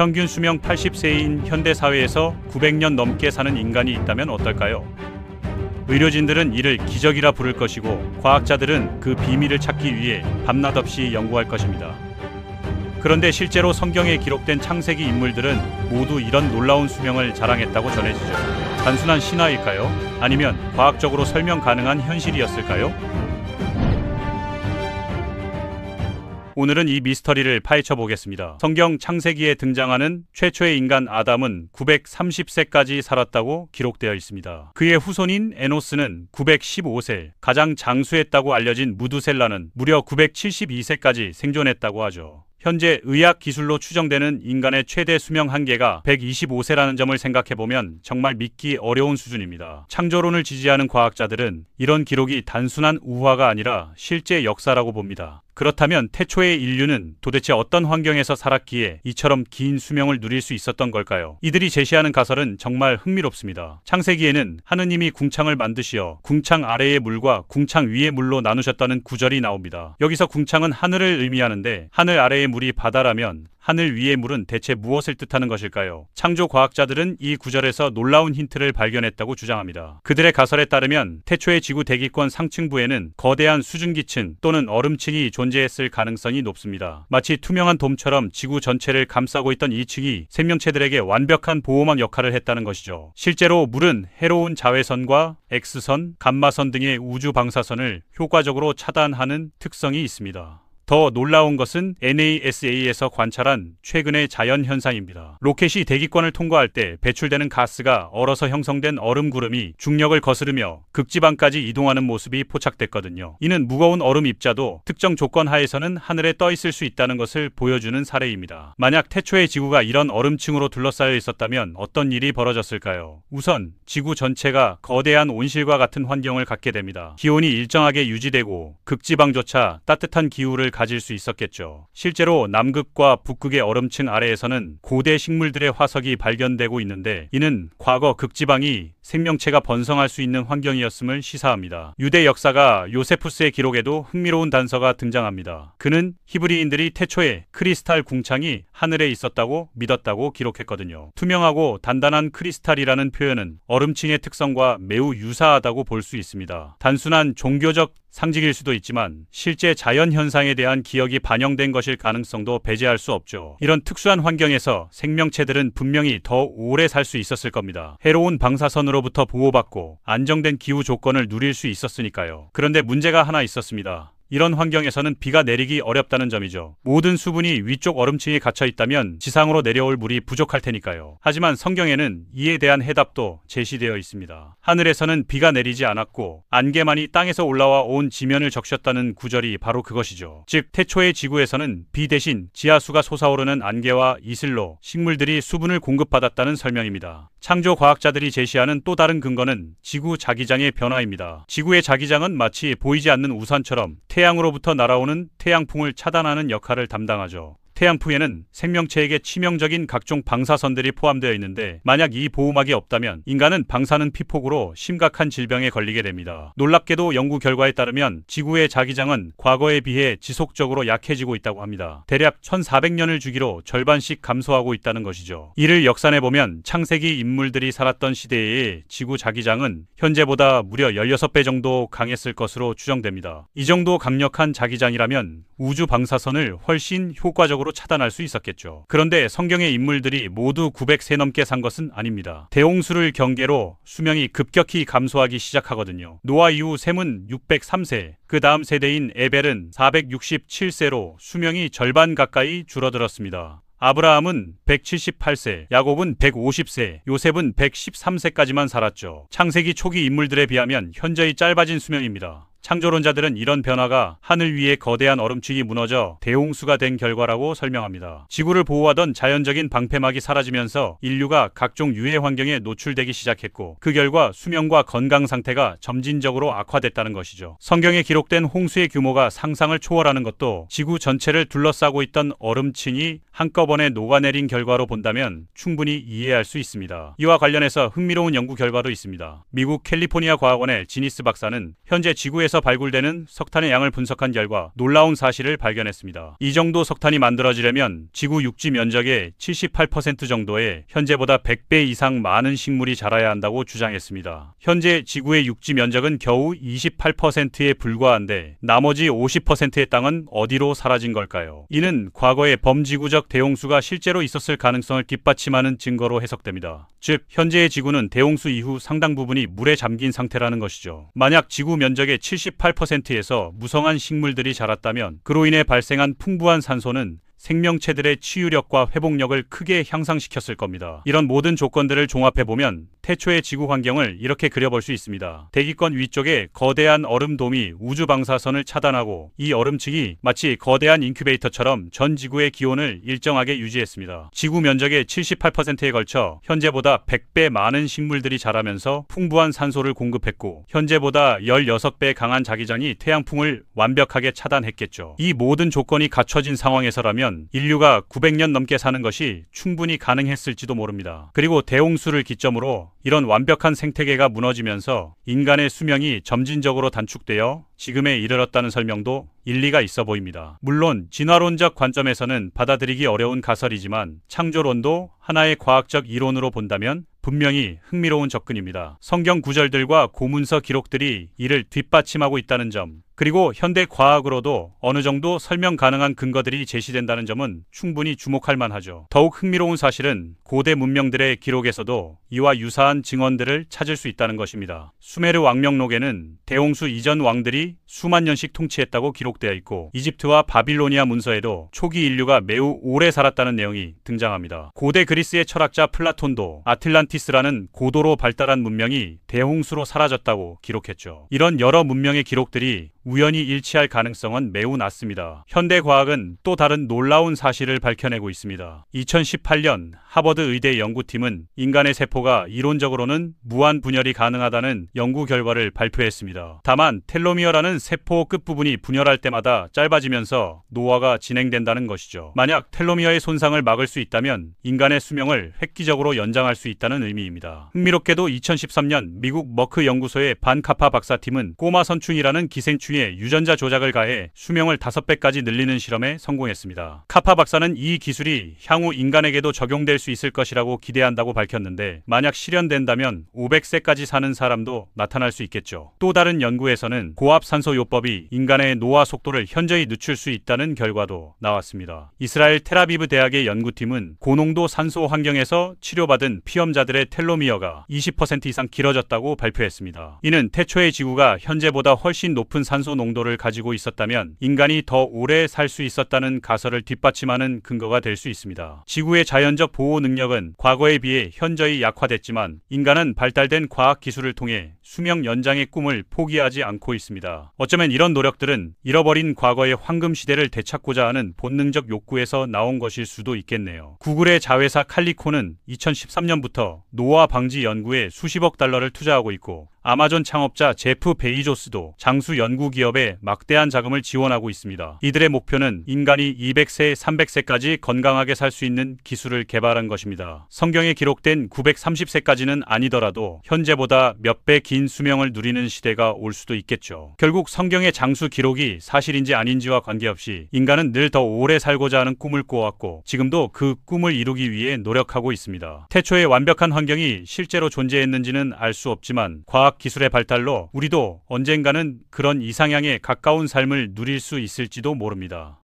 평균 수명 80세인 현대 사회에서 900년 넘게 사는 인간이 있다면 어떨까요? 의료진들은 이를 기적이라 부를 것이고 과학자들은 그 비밀을 찾기 위해 밤낮 없이 연구할 것입니다. 그런데 실제로 성경에 기록된 창세기 인물들은 모두 이런 놀라운 수명을 자랑했다고 전해지죠. 단순한 신화일까요? 아니면 과학적으로 설명 가능한 현실이었을까요? 오늘은 이 미스터리를 파헤쳐 보겠습니다. 성경 창세기에 등장하는 최초의 인간 아담은 930세까지 살았다고 기록되어 있습니다. 그의 후손인 에노스는 915세, 가장 장수했다고 알려진 무두셀라는 무려 972세까지 생존했다고 하죠. 현재 의학 기술로 추정되는 인간의 최대 수명 한계가 125세라는 점을 생각해보면 정말 믿기 어려운 수준입니다. 창조론을 지지하는 과학자들은 이런 기록이 단순한 우화가 아니라 실제 역사라고 봅니다. 그렇다면 태초의 인류는 도대체 어떤 환경에서 살았기에 이처럼 긴 수명을 누릴 수 있었던 걸까요? 이들이 제시하는 가설은 정말 흥미롭습니다. 창세기에는 하느님이 궁창을 만드시어 궁창 아래의 물과 궁창 위의 물로 나누셨다는 구절이 나옵니다. 여기서 궁창은 하늘을 의미하는데 하늘 아래의 물이 바다라면 하늘 위의 물은 대체 무엇을 뜻하는 것일까요? 창조 과학자들은 이 구절에서 놀라운 힌트를 발견했다고 주장합니다. 그들의 가설에 따르면 태초의 지구 대기권 상층부에는 거대한 수증기층 또는 얼음층이 존재했을 가능성이 높습니다. 마치 투명한 돔처럼 지구 전체를 감싸고 있던 이 층이 생명체들에게 완벽한 보호막 역할을 했다는 것이죠. 실제로 물은 해로운 자외선과 X선, 감마선 등의 우주 방사선을 효과적으로 차단하는 특성이 있습니다. 더 놀라운 것은 NASA에서 관찰한 최근의 자연현상입니다. 로켓이 대기권을 통과할 때 배출되는 가스가 얼어서 형성된 얼음구름이 중력을 거스르며 극지방까지 이동하는 모습이 포착됐거든요. 이는 무거운 얼음 입자도 특정 조건 하에서는 하늘에 떠 있을 수 있다는 것을 보여주는 사례입니다. 만약 태초의 지구가 이런 얼음층으로 둘러싸여 있었다면 어떤 일이 벌어졌을까요? 우선 지구 전체가 거대한 온실과 같은 환경을 갖게 됩니다. 기온이 일정하게 유지되고 극지방조차 따뜻한 기후를 가질 수 있었겠죠. 실제로 남극과 북극의 얼음층 아래에서는 고대 식물들의 화석이 발견되고 있는데 이는 과거 극지방이 생명체가 번성할 수 있는 환경이었음을 시사합니다. 유대 역사가 요세푸스의 기록에도 흥미로운 단서가 등장합니다. 그는 히브리인들이 태초에 크리스탈 궁창이 하늘에 있었다고 믿었다고 기록했거든요. 투명하고 단단한 크리스탈이라는 표현은 얼음층의 특성과 매우 유사하다고 볼 수 있습니다. 단순한 종교적 상징일 수도 있지만 실제 자연현상에 대한 기억이 반영된 것일 가능성도 배제할 수 없죠. 이런 특수한 환경에서 생명체들은 분명히 더 오래 살 수 있었을 겁니다. 해로운 방사선으로부터 보호받고 안정된 기후 조건을 누릴 수 있었으니까요. 그런데 문제가 하나 있었습니다. 이런 환경에서는 비가 내리기 어렵다는 점이죠. 모든 수분이 위쪽 얼음층에 갇혀 있다면 지상으로 내려올 물이 부족할 테니까요. 하지만 성경에는 이에 대한 해답도 제시되어 있습니다. 하늘에서는 비가 내리지 않았고 안개만이 땅에서 올라와 온 지면을 적셨다는 구절이 바로 그것이죠. 즉 태초의 지구에서는 비 대신 지하수가 솟아오르는 안개와 이슬로 식물들이 수분을 공급받았다는 설명입니다. 창조 과학자들이 제시하는 또 다른 근거는 지구 자기장의 변화입니다. 지구의 자기장은 마치 보이지 않는 우산처럼 태양으로부터 날아오는 태양풍을 차단하는 역할을 담당하죠. 태양풍에는 생명체에게 치명적인 각종 방사선들이 포함되어 있는데 만약 이 보호막이 없다면 인간은 방사능 피폭으로 심각한 질병에 걸리게 됩니다. 놀랍게도 연구 결과에 따르면 지구의 자기장은 과거에 비해 지속적으로 약해지고 있다고 합니다. 대략 1400년을 주기로 절반씩 감소하고 있다는 것이죠. 이를 역산해보면 창세기 인물들이 살았던 시대의 지구 자기장은 현재보다 무려 16배 정도 강했을 것으로 추정됩니다. 이 정도 강력한 자기장이라면 우주 방사선을 훨씬 효과적으로 차단할 수 있었겠죠. 그런데 성경의 인물들이 모두 900세 넘게 산 것은 아닙니다. 대홍수를 경계로 수명이 급격히 감소하기 시작하거든요. 노아 이후 셈은 603세, 그 다음 세대인 에벨은 467세로 수명이 절반 가까이 줄어들었습니다. 아브라함은 178세, 야곱은 150세, 요셉은 113세까지만 살았죠. 창세기 초기 인물들에 비하면 현저히 짧아진 수명입니다. 창조론자들은 이런 변화가 하늘 위에 거대한 얼음층이 무너져 대홍수가 된 결과라고 설명합니다. 지구를 보호하던 자연적인 방패막이 사라지면서 인류가 각종 유해 환경에 노출되기 시작했고 그 결과 수명과 건강 상태가 점진적으로 악화됐다는 것이죠. 성경에 기록된 홍수의 규모가 상상을 초월하는 것도 지구 전체를 둘러싸고 있던 얼음층이 한꺼번에 녹아내린 결과로 본다면 충분히 이해할 수 있습니다. 이와 관련해서 흥미로운 연구 결과도 있습니다. 미국 캘리포니아 과학원의 지니스 박사는 현재 지구에서 발굴되는 석탄의 양을 분석한 결과 놀라운 사실을 발견했습니다. 이 정도 석탄이 만들어지려면 지구 육지 면적의 78% 정도의 현재보다 100배 이상 많은 식물이 자라야 한다고 주장했습니다. 현재 지구의 육지 면적은 겨우 28%에 불과한데 나머지 50%의 땅은 어디로 사라진 걸까요? 이는 과거의 범지구적 대홍수가 실제로 있었을 가능성을 뒷받침하는 증거로 해석됩니다. 즉, 현재의 지구는 대홍수 이후 상당 부분이 물에 잠긴 상태라는 것이죠. 만약 지구 면적의 78%에서 무성한 식물들이 자랐다면 그로 인해 발생한 풍부한 산소는 생명체들의 치유력과 회복력을 크게 향상시켰을 겁니다. 이런 모든 조건들을 종합해보면 태초의 지구 환경을 이렇게 그려볼 수 있습니다. 대기권 위쪽에 거대한 얼음돔이 우주 방사선을 차단하고 이 얼음층이 마치 거대한 인큐베이터처럼 전 지구의 기온을 일정하게 유지했습니다. 지구 면적의 78%에 걸쳐 현재보다 100배 많은 식물들이 자라면서 풍부한 산소를 공급했고 현재보다 16배 강한 자기장이 태양풍을 완벽하게 차단했겠죠. 이 모든 조건이 갖춰진 상황에서라면 인류가 900년 넘게 사는 것이 충분히 가능했을지도 모릅니다. 그리고 대홍수를 기점으로 이런 완벽한 생태계가 무너지면서 인간의 수명이 점진적으로 단축되어 지금에 이르렀다는 설명도 일리가 있어 보입니다. 물론 진화론적 관점에서는 받아들이기 어려운 가설이지만 창조론도 하나의 과학적 이론으로 본다면 분명히 흥미로운 접근입니다. 성경 구절들과 고문서 기록들이 이를 뒷받침하고 있다는 점, 그리고 현대 과학으로도 어느 정도 설명 가능한 근거들이 제시된다는 점은 충분히 주목할 만하죠. 더욱 흥미로운 사실은 고대 문명들의 기록에서도 이와 유사한 증언들을 찾을 수 있다는 것입니다. 수메르 왕명록에는 대홍수 이전 왕들이 수만 년씩 통치했다고 기록되어 있고 이집트와 바빌로니아 문서에도 초기 인류가 매우 오래 살았다는 내용이 등장합니다. 고대 그리스의 철학자 플라톤도 아틀란티스라는 고도로 발달한 문명이 대홍수로 사라졌다고 기록했죠. 이런 여러 문명의 기록들이 우연히 일치할 가능성은 매우 낮습니다. 현대 과학은 또 다른 놀라운 사실을 밝혀내고 있습니다. 2018년 하버드 의대 연구팀은 인간의 세포가 이론적으로는 무한 분열이 가능하다는 연구 결과를 발표했습니다. 다만 텔로미어라는 세포 끝부분이 분열할 때마다 짧아지면서 노화가 진행된다는 것이죠. 만약 텔로미어의 손상을 막을 수 있다면 인간의 수명을 획기적으로 연장할 수 있다는 의미입니다. 흥미롭게도 2013년 미국 머크 연구소의 반카파 박사팀은 꼬마 선충이라는 기생충 유전자 조작을 가해 수명을 5배까지 늘리는 실험에 성공했습니다. 카파 박사는 이 기술이 향후 인간에게도 적용될 수 있을 것이라고 기대한다고 밝혔는데 만약 실현된다면 500세까지 사는 사람도 나타날 수 있겠죠. 또 다른 연구에서는 고압산소요법이 인간의 노화 속도를 현저히 늦출 수 있다는 결과도 나왔습니다. 이스라엘 텔아비브 대학의 연구팀은 고농도 산소 환경에서 치료받은 피험자들의 텔로미어가 20% 이상 길어졌다고 발표했습니다. 이는 태초의 지구가 현재보다 훨씬 높은 산소 농도를 가지고 있었다면 인간이 더 오래 살 수 있었다는 가설을 뒷받침하는 근거가 될 수 있습니다. 지구의 자연적 보호 능력은 과거에 비해 현저히 약화됐지만 인간은 발달된 과학 기술을 통해 수명 연장의 꿈을 포기하지 않고 있습니다. 어쩌면 이런 노력들은 잃어버린 과거의 황금 시대를 되찾고자 하는 본능적 욕구에서 나온 것일 수도 있겠네요. 구글의 자회사 칼리코는 2013년부터 노화 방지 연구에 수십억 달러를 투자하고 있고 아마존 창업자 제프 베이조스도 장수 연구 기업에 막대한 자금을 지원하고 있습니다. 이들의 목표는 인간이 200세, 300세까지 건강하게 살 수 있는 기술을 개발한 것입니다. 성경에 기록된 930세까지는 아니더라도 현재보다 몇 배 긴 수명을 누리는 시대가 올 수도 있겠죠. 결국 성경의 장수 기록이 사실인지 아닌지와 관계없이 인간은 늘 더 오래 살고자 하는 꿈을 꾸어왔고 지금도 그 꿈을 이루기 위해 노력하고 있습니다. 태초의 완벽한 환경이 실제로 존재했는지는 알 수 없지만 과학 기술의 발달로 우리도 언젠가는 그런 이상향에 가까운 삶을 누릴 수 있을지도 모릅니다.